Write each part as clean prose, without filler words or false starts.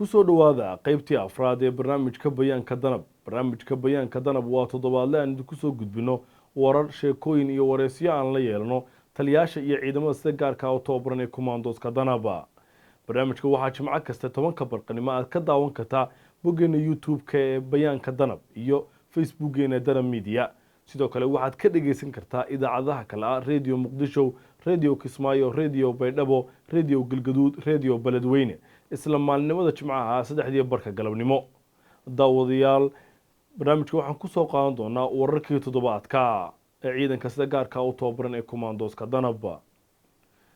kusoo dhawaada qaybtii afraad ee barnaamijka bayaanka danab. barnaamijka bayaanka danab waa toddobaadle aan idinku soo gudbino warar, sheekooyin iyo wareysyo aan la yeelano taliyaasha iyo ciidamada sida gaarka u tababaran ee kumaandooska danaba. barnaamijka waxaa jimco kasta 10 barqanimo aad ka daawan kartaa boggeena YouTube-ka ee bayaanka danab iyo Facebook-geena danab media. sidoo kale waxaad ka dhageysan kartaa idaacadaha kale ah Radio Muqdisho, Radio Kismaayo, Radio Baydhabo, Radio Galgaduud, Radio Beledweyne isla maalinimada jimcaha 3 barka galabnimo. daawadayaal, barnaamijka waxaan ku soo qaadan doonaa wararkii toddobaadka ee ciidanka sida gaarka u tababaran ee kumaandooska danab.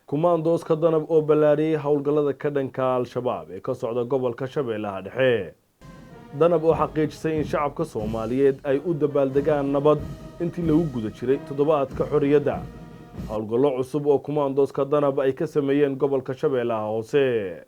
kumaandooska danab oo balaariyay howlgallada ka dhanka al-shabaab ee ka socda gobolka Shabeellaha Dhexe. danab oo xaqiijisay in shacabka Soomaaliyeed ay u dabaaldegaan nabad intii lagu guda jiray toddobaadka xorriyadda. howlgallo cusub oo kumaandooska danab ay ka sameeyeen gobolka Shabeellaha Hoose.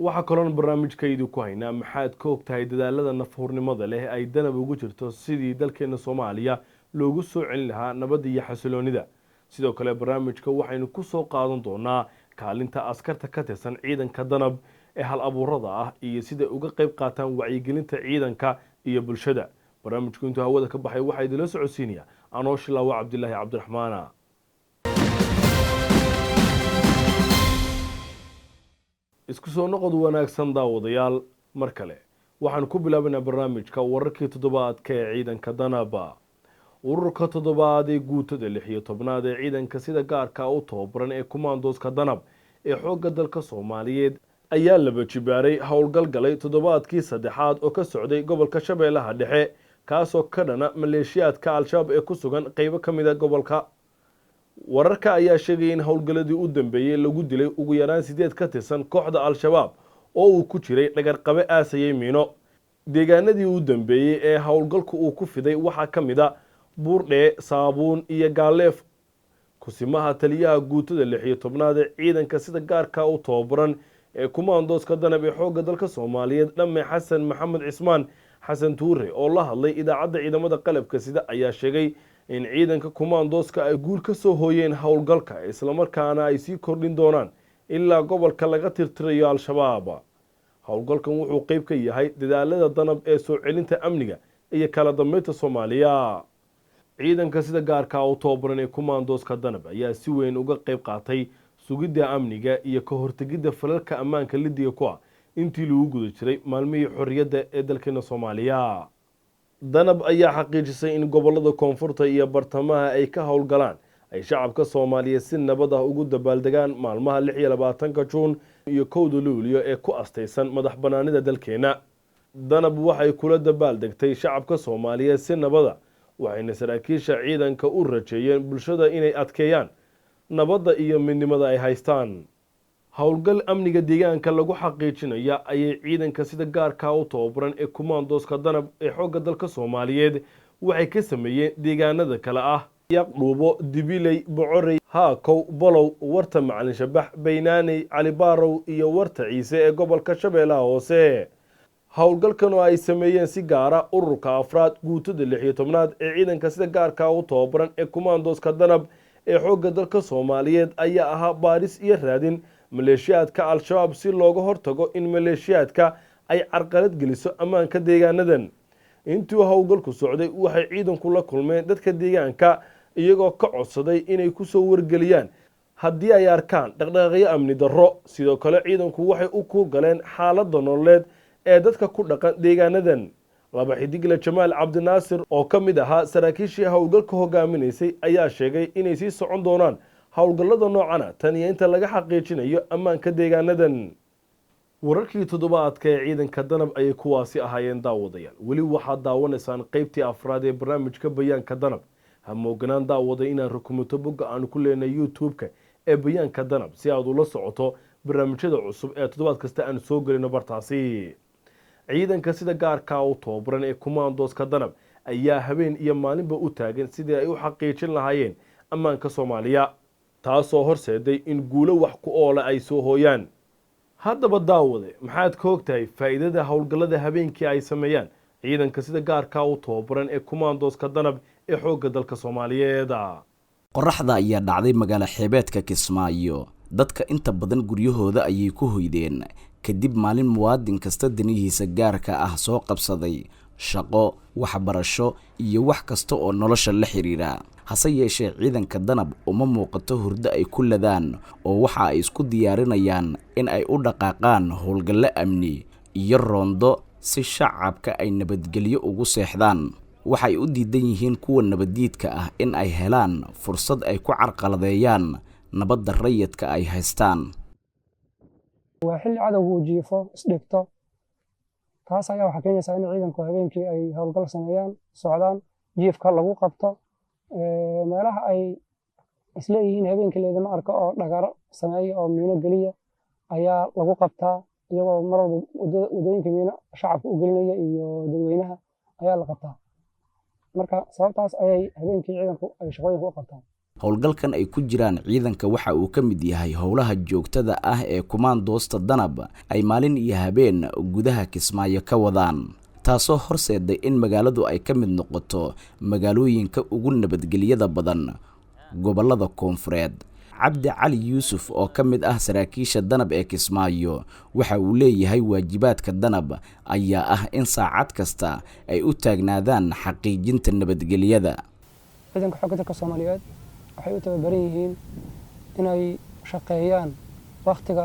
waxaa kaloon barnaamijkaydu ku haynaa maxaad ka ogtahay dadaalada nafhurnimada leh ay danab ugu jirto sidii dalkeena Soomaaliya loogu soo celin lahaa nabad iyo xasiloonida. sidoo kale barnaamijka waxaynu ku soo qaadan doonaa kaalinta askarta ka tirsan ciidanka danab ee hal abuurada ah iyo sida uga qayb qaataan wacyigelinta ciidanka iyo bulshada. barnaamijku intuu hawada ka baxay waxaa idinla socodsiinaya anoo Shilaawa Cabdilaahi Cabdiraxmaan. isku soo noqod wanaagsan daawadayaal, mar kale waxaan ku bilaabanaa barnaamijka wararkii toddobaadka ee ciidanka danab. ururka toddobaad ee guutada 16aad ee ciidanka sida gaarka u tababaran ee kumaandooska danab ee xoogga dalka Soomaaliyeed ayaa laba jibaaray howlgal galay toddobaadkii saddexaad oo ka socday gobolka Shabeellaha Dhexe, kaasoo ka dhana maleeshiyaadka al-shabaab ee ku sugan qaybo ka mid ah gobolka. wararka ayaa sheegay in howlgalladii u dambeeyay lagu dilay ugu yaraan 8 ka tirsan kooxda al-shabaab oo uu ku jiray dhagarqabe aasayay miino. deegaanadii u dambeeyay ee howlgalku uu ku fiday waxaa ka mid ah Buurdhe, Saabuun iyo Gaaleef. kusimaha taliyaha guutada 16aad ee ciidanka sida gaarka u tababaran ee kumaandooska danab ee xoogga dalka Soomaaliyeed Dhamme Xasan Maxamed Cismaan Xasan Tuure oo la hadlay idaacadda ciidamada qalabka sida ayaa sheegay in ciidanka kumaandooska ay guul ka soo hooyeen howlgalka isla markaana ay sii kordhin doonaan ilaa gobolka laga tirtirayo al-shabaab. howlgalkan wuxuu qayb ka yahay dadaalada danab ee soo celinta amniga iyo kala dambeynta Soomaaliya. ciidanka sida gaarka u tababaran ee kumaandooska danab ayaa si weyn uga qayb qaatay sugidda amniga iyo ka hortagidda falalka ammaanka lidiga ku ah intii lagu guda jiray maalmihii xorriyadda ee dalkeena Soomaaliya. danab ayaa xaqiijisay in gobolada koonfurta iyo bartamaha ay ka howlgalaan ay shacabka Soomaaliyeed si nabad ah ugu dabaaldegaan maalmaha 26 Juun iyo 1 Luulyo ee ku astaysan madax banaanida dalkeena. danab waxay kula dabaaldegtay shacabka Soomaaliyeed si nabada, waxayna saraakiisha ciidanka u rajeeyeen bulshada inay adkeeyaan nabadda iyo midnimada ay haystaan. howlgal amniga deegaanka lagu xaqiijinaya ayay ciidanka sida gaarka u tababaran ee kumaandooska danab ee xoogga dalka Soomaaliyeed waxay ka sameeyeen deegaanada kale ah Yaqdhuubo, Dibiley, Bocorey, Haakow, Bolow, Warta Macalin Shabax, Baynaaney, Cali Baarow iyo Warta Ciise ee gobolka Shabeellaha Hoose. howlgalkan oo ay sameeyeen si gaara ururka afraad guutada 16aad ee ciidanka sida gaarka u tababaran ee kumaandooska danab ee xoogga dalka Soomaaliyeed ayaa ahaa baaris iyo raadin maleeshiyaadka al-shabaab si looga hortago in maleeshiyaadka ay carqalad geliso ammaanka deegaanadan. intii howlgalku socday waxay ciidanku la kulmeen dadka deegaanka iyagoo ka codsaday inay ku soo wargeliyaan haddii ay arkaan dhaqdhaqaaqyo amni darro. sidoo kale ciidanku waxay u ku galeen xaaladda nololeed ee dadka ku dhaqan deegaanadan. laba xidigle Jamaal Cabdinaasir oo ka mid ahaa saraakiishii howlgalka hogaaminaysay ayaa sheegay inay sii socon doonaan howlgallada noocana tan iyo inta laga xaqiijinayo ammaanka deegaanadan. wararkii toddobaadka ee ciidanka danab ayay kuwaasi ahaayeen daawadayaal. weli waxaad daawanaysaan qaybtii afraad ee barnaamijka bayaanka danab. ha mooganaan daawada inaad rukumato bogga aanu ku leenahay YouTube-ka ee bayaanka danab si aad ula socoto barnaamijyada cusub ee toddobaad kasta aan soo gelino bartaasi. ciidanka sida gaarka u tababaran ee kumaandooska danab ayaa habeen iyo maalinba u taagan sidii ay u xaqiijin lahaayeen ammaanka Soomaaliya, taasoo horseeday in guulo wax ku oola ay soo hooyaan. haddaba daawade, maxaad ka ogtahay faa'iidada howlgallada habeenkii ay sameeyaan ciidanka sida gaarka u tababaran ee kumaandooska danab ee xoogga dalka Soomaaliyeed? qoraxda ayaa dhacday magaalo xeebeedka Kismaayo. dadka inta badan guryahooda ayay ku hoydeen kadib maalin muwaadin kasta danihiisa gaarka ah soo qabsaday shaqo, waxbarasho iyo wax kasta oo nolosha la xiriira. hase yeeshee ciidanka danab uma muuqato hurdo ay ku ladaan oo waxa ay isku diyaarinayaan in ay u dhaqaaqaan howlgallo amni iyo roondo si shacabka ay nabadgelyo ugu seexdaan. waxay u diidan yihiin kuwa nabadiidka ah in ay helaan fursad ay ku carqaladeeyaan nabadda rayidka ay haystaan. waa xilli cadowgu uu jiifo isdhigto, taas ayaa waxaa keenaysaa in ciidanku habeenkii ay howlgal sameeyaan, socdaan, jiifka lagu qabto, meelaha ay isleeyihiin habeenkii leedama arko oo dhagaro sameeya oo miino geliya ayaa lagu qabtaa, iyagoo mar walba wadooyinka miino shacabka u gelinaya iyo dadweynaha ayaa la qabtaa. marka sababtaas ayay habeenkii ciidanku ay shaqooyinka u qabtaan. howlgalkan ay ku jiraan ciidanka waxa uu ka mid yahay howlaha joogtada ah ee kumaandoosta danab ay maalin iyo habeen gudaha Kismaayo ka wadaan, taasoo horseeday in magaaladu ay ka mid noqoto magaalooyinka ugu nabadgelyada badan gobolada koonfureed. cabdi cali yuusuf oo ka mid ah saraakiisha danab ee Kismaayo waxa uu leeyahay waajibaadka danab ayaa ah in saacad kasta ay u taagnaadaan xaqiijinta nabadgelyada. ciidanka xoogga dalka Soomaaliyeed waxay u tababaran yihiin inay shaqeeyaan waqtiga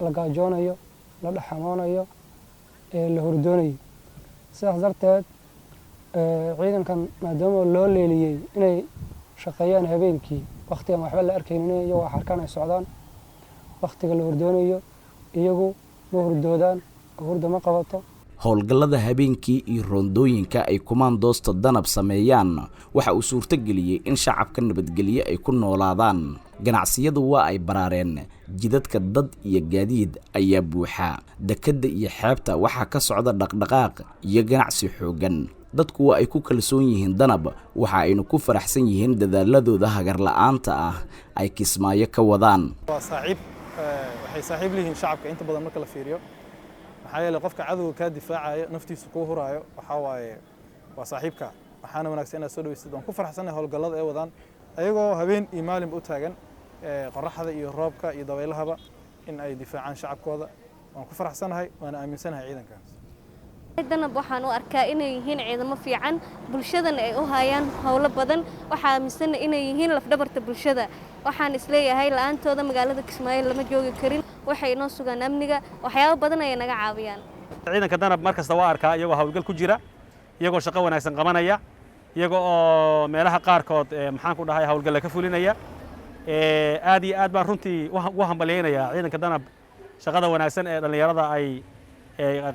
la gaajoonayo, la dhaxamoonayo, la hurdoonayo. sidaas darteed ciidankan maadaama loo leeliyey inay shaqeeyaan habeenkii waqtigan waxba la arkaynin iyagoo xarkaan ay socdaan, waqtiga la hurdoonayo iyagu ma hurdoodaan, hurdo ma qabato. howlgallada habeenkii iyo roondooyinka ay kumaandoosta danab sameeyaan waxa uu suurto geliyey in shacabka nabadgelyo ay ku noolaadaan. ganacsiyadu waa ay baraareen, jidadka dad iyo gaadiid ayaa buuxa, dekedda iyo xeebta waxaa ka socda dhaqdhaqaaq iyo ganacsi xoogan. dadku waa ay ku kalsoon yihiin danab, waxa aynu ku faraxsan yihiin dadaaladooda hagar la'aanta ah ay Kismaayo ka wadaan. waxay saaxiib lihiin shacabka inta badan marka la fiiriyo, maxaa yeelay qofka cadowga ka difaacayo naftiisa ku huraayo waxa waaye waa saaxiibka. waxaana wanaagsan inaad soo dhaweysid. waan ku faraxsanahay howlgallada ay wadaan ayagoo habeen iyo maalinba u taagan qorraxda iyo roobka iyo dabeylahaba in ay difaacaan shacabkooda. waan ku faraxsanahay, waana aaminsanahay ciidankaas. danab waxaan u arkaa inay yihiin ciidamo fiican, bulshadana ay u hayaan howlo badan. waxaa aaminsan inay yihiin lafdhabarta bulshada. waxaan isleeyahay la'aantooda magaalada Kismaayo lama joogi karin. waxay inoo sugaan amniga, waxyaabo badan ay naga caawiyaan. ciidanka danab markasta waa arkaa iyagoo hawlgal ku jira, iyagoo shaqo wanaagsan qabanaya, iyagoo oo meelaha qaarkood maxaan ku dhahay hawlgal ka fulinaya. aad iyo aad baan runtii u hambalyeynaya ciidanka danab shaqada wanaagsan ee dhalinyarada ay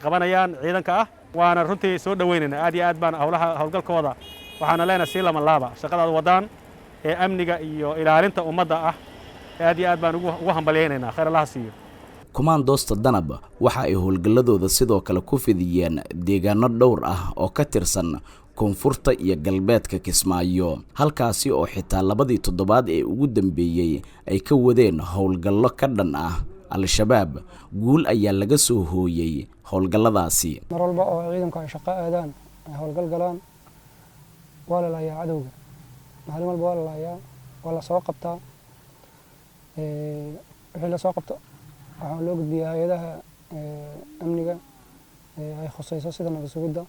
qabanayaan ciidanka ah. waana runtii soo dhaweynayna. aad iyo aad baan hawlgalkooda waxaana leenahay si lama laaba shaqadaad wadaan ee amniga iyo ilaalinta ummadda ah. aad iyo aad baan ugu hambalyeynayna. khayr Allah siiyo. kumaandoosta danab waxa ay howlgalladooda sidoo kale ku fidiyeen deegaano dhowr ah oo ka tirsan koonfurta iyo galbeedka Kismaayo, halkaasi oo xitaa labadii toddobaad ee ugu dambeeyey ay ka wadeen howlgallo ka dhan ah al-shabaab. guul ayaa laga soo hooyey howlgalladaasi. mar walba oo ciidanku ay shaqo aadaan, ay howlgal galaan, waa la laayaa cadowga. maalin walba waa la laayaa, waa la soo qabtaa. wixii la soo qabto waxaa loo gudbiyaa hay-adaha amniga ay khusayso sida nabad sugidda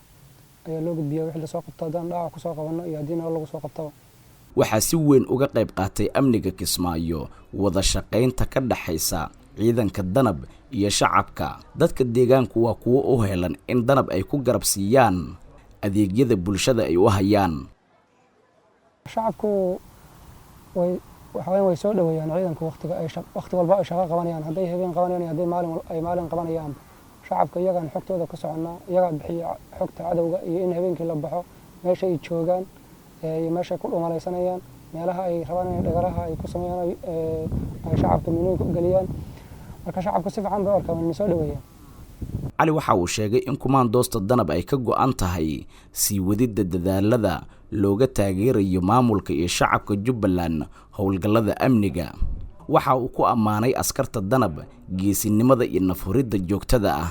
ayaa loo gudbiyaa. wixii la soo qabto haddaan dhaawac ku soo qabanno iyo haddii nolol lagu soo qabtaba. waxaa si weyn uga qayb qaatay amniga Kismaayo wada shaqaynta ka dhaxaysa ciidanka danab iyo shacabka. dadka deegaanku waa kuwo u heelan in danab ay ku garab siiyaan adeegyada bulshada ay u hayaan. shacabku way soo dhaweeyaan ciidanku waqti walba ay shaqo qabanayaan, hadday habeen qabanayaan iyo hadday maalin qabanayaan. shacabka iyagaan xogtooda ka soconaa, iyagaa bixiya xogta cadowga iyo in habeenkii la baxo meesha ay joogaan iyo meesha ay ku dhumalaysanayaan, meelaha ay rabaan inay dhagaraha ay ku sameeyaan ay shacabka minooyinka u geliyaan. marka shacabku si fiican bay u arkaan, way soo dhaweeyaan. cali waxa uu sheegay in kumaandoosta danab ay ka go'an tahay sii wadidda dadaalada looga taageerayo maamulka iyo shacabka Jubbaland howlgallada amniga. waxa uu ku ammaanay askarta danab geesinimada iyo nafhuridda joogtada ah.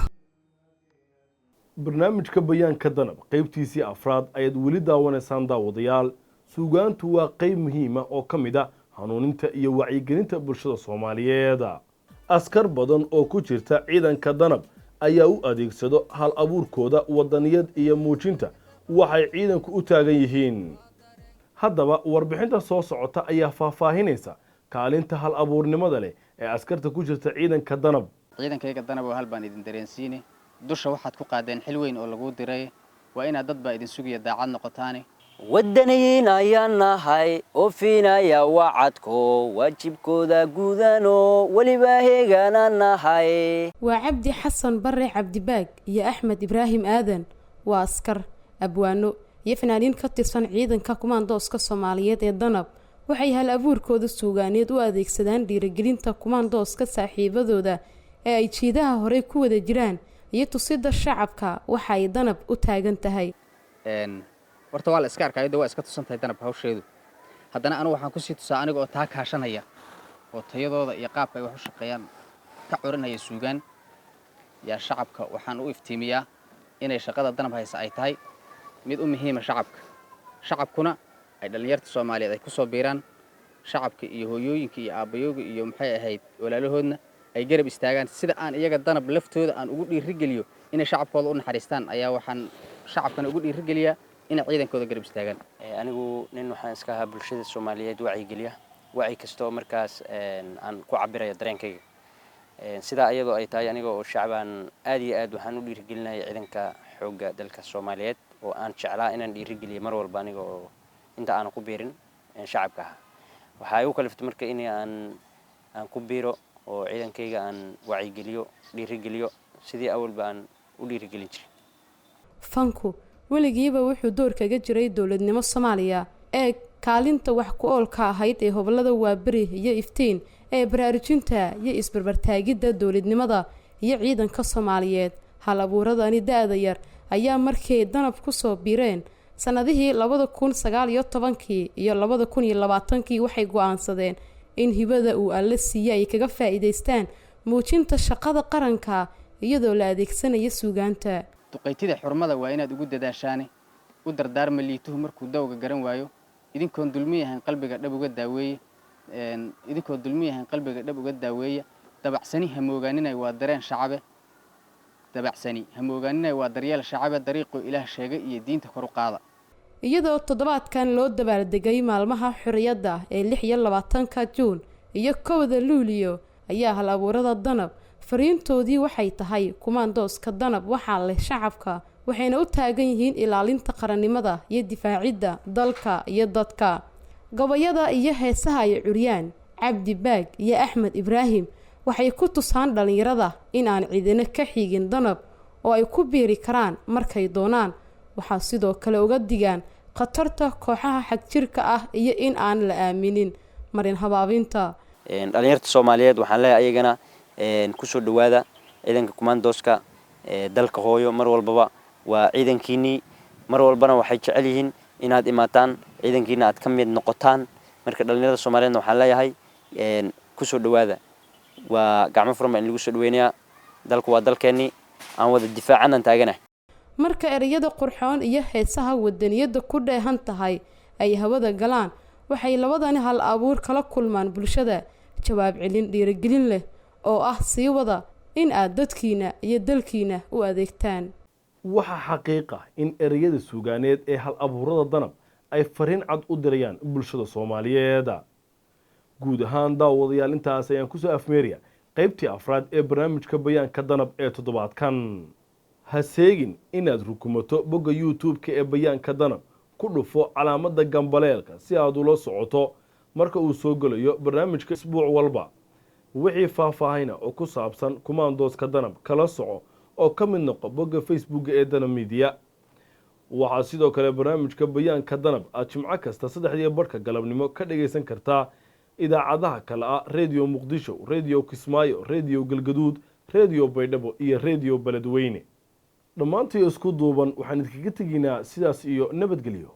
barnaamijka bayaanka danab qaybtiisii afraad ayaad weli daawanaysaan daawadayaal. suugaantu waa qayb muhiima oo ka mid ah hanuuninta iyo wacyigelinta bulshada Soomaaliyeed. askar badan oo ku jirta ciidanka danab ayaa u adeegsado hal abuurkooda wadaniyad iyo muujinta waxay ciidanku u taagan yihiin. haddaba warbixinta soo socota ayaa faahfaahinaysa kaalinta hal abuurnimada leh ee askarta ku jirta ciidanka danab. ciidankayga danab oo hal baan idin dareensiinay dusha waxaad ku qaadeen xil weyn oo lagu diray waa inaad dad baa idin sugaya daacad noqotaane wadaniyiin ayaan nahay oo fiinaya wacadko waajibkooda guudano weliba heegana nahay. waa cabdi xasan bare cabdibaag iyo axmed ibraahim aadan waa askar abwaano iyo fanaaniin ka tirsan ciidanka kumaandooska Soomaaliyeed ee danab waxay hal abuurkooda suugaaneed u adeegsadaan dhiirigelinta kumaandooska saaxiibadooda ee ay jiidaha hore ku wada jiraan iyo tusida shacabka waxa ay danab u taagan tahay. horta waa la iska arkaydo waa iska tusantahay danab hawsheedu haddana anigu waxaan ku sii tusaa aniga oo taa kaashanaya oo tayadooda iyo qaabka ay wax u shaqeeyaan ka curinaya suugaan yaa shacabka waxaan u iftiimiyaa inay shaqada danab haysa ay tahay mid u muhiima shacabkuna ay dhalinyarta Soomaaliyeed ay ku soo biiraan shacabka iyo hooyooyinka iyo aabayooga iyo maxay ahayd walaalahoodna ay garab istaagaan sida aan iyaga danab laftooda aan ugu dhiirigeliyo inay shacabkooda u naxariistaan ayaa waxaan shacabkana ugu dhiirigeliyaa inay ciidankooda garab istaagaan. anigu nin waxaan iska ahaa bulshada Soomaaliyeed wacyi kastoo markaas aan ku cabirayo dareenkayga sida iyadoo ay tahay aniga oo shacabaan aad iyo aad waxaan u dhiirigelinayaa ciidanka xoogga dalka Soomaaliyeed oo aan jeclaa inaan dhiirigeliyo mar walba aniga oo inta aan ku biirin shacabka waxa ay u kaliftay marka in aan ku biiro oo ciidankayga aan wacyi geliyo dhiirigeliyo sidii awalba aan u dhiirigelin jiray. fanku weligiiba wuxuu door kaga jiray dowladnimo Soomaaliya ee kaalinta wax ku oolka ahayd ee hobolada Waaberi iyo Iftiin ee baraarujinta iyo isbarbartaagida dowladnimada iyo ciidanka Soomaaliyeed. hal abuuradani daada yar ayaa markay danab ku soo biireen sanadihii 2019 iyo 2020 waxay go'aansadeen in hibada uu alle siiyay ay kaga faa'iideystaan muujinta shaqada qaranka iyadoo la adeegsanayo suugaanta. duqaytida xurmada waa inaad ugu dadaashaane u dardaarma liituhu markuu dawga garan waayo idinkoon dulmiyahan qalbiga dhab uga daaweeya dabacsani hamooganinay waa dareen shacabe dabacsani hamooganinay waa daryeel shacabe dariiqo ilaah sheegay iyo diinta kor u qaada. iyadoo toddobaadkan loo dabaaldegay maalmaha xurriyadda ee 26 Juun iyo 1 Luulyo ayaa hal abuurada danab fariintoodii waxay tahay kumaandooska danab waxaa leh shacabka waxayna u taagan yihiin ilaalinta qarannimada iyo difaacidda dalka iyo dadka. gabayada iyo heesaha ay curiyaan cabdi baag iyo axmed ibraahim waxay ku tusaan dhalinyarada in aan ciidana ka xigin danab oo ay ku biiri karaan markay doonaan. waxaa sidoo kale uga digaan khatarta kooxaha xagjirka ah iyo in aan la aaminin marin habaabinta. dhalinyarta Soomaaliyeed waxaan leeyahay ayagana ku soo dhawaada ciidanka kumaandooska dalka hooyo mar walbaba waa ciidankiini mar walbana waxay jecel yihiin inaad imaataan ciidankiina aad ka mid noqotaan marka dhalinyarada Soomaaliyeed waxaan leeyahay ku soo dhawaada waa gacmo furan in lagu soo dhaweynaya dalku waa dalkeeni aan wada difaacan taaganahay. marka erayada qurxoon iyo heesaha wadaniyada ku dheehan tahay ay hawada galaan waxay labadani hal abuur kala kulmaan bulshada jawaab celin dhiirigelin leh oo ah sii wada in aad dadkiina iyo dalkiina u adeegtaan. waxa xaqiiqa in erayada suugaaneed ee hal abuurada danab ay fariin cad u dirayaan bulshada Soomaaliyeed. guud ahaan daawadayaal intaas ayaan ku soo afmeeriya qaybtii afraad ee barnaamijka bayaanka danab ee toddobaadkan. ha seegin inaad rukumato bogga YouTube-ka ee bayaanka danab ku dhufo calaamada gambaleelka si aad ula socoto marka uu soo galayo barnaamijka isbuuc walba. wixii faahfaahina oo ku saabsan kumaandooska danab kala soco oo ka mid noqo bogga Facebook ee Danab Media. waxaa sidoo kale barnaamijka bayaanka danab aad jimco kasta 3:00 galabnimo ka dhageysan kartaa idaacadaha kale ah Radio Muqdisho, Radio Kismaayo, Radio Galgaduud, Radio Baydhabo iyo Radio Beledweyne. dhammaantii isku duuban waxaan idinkaga teginaa sidaas iyo nabadgelyo.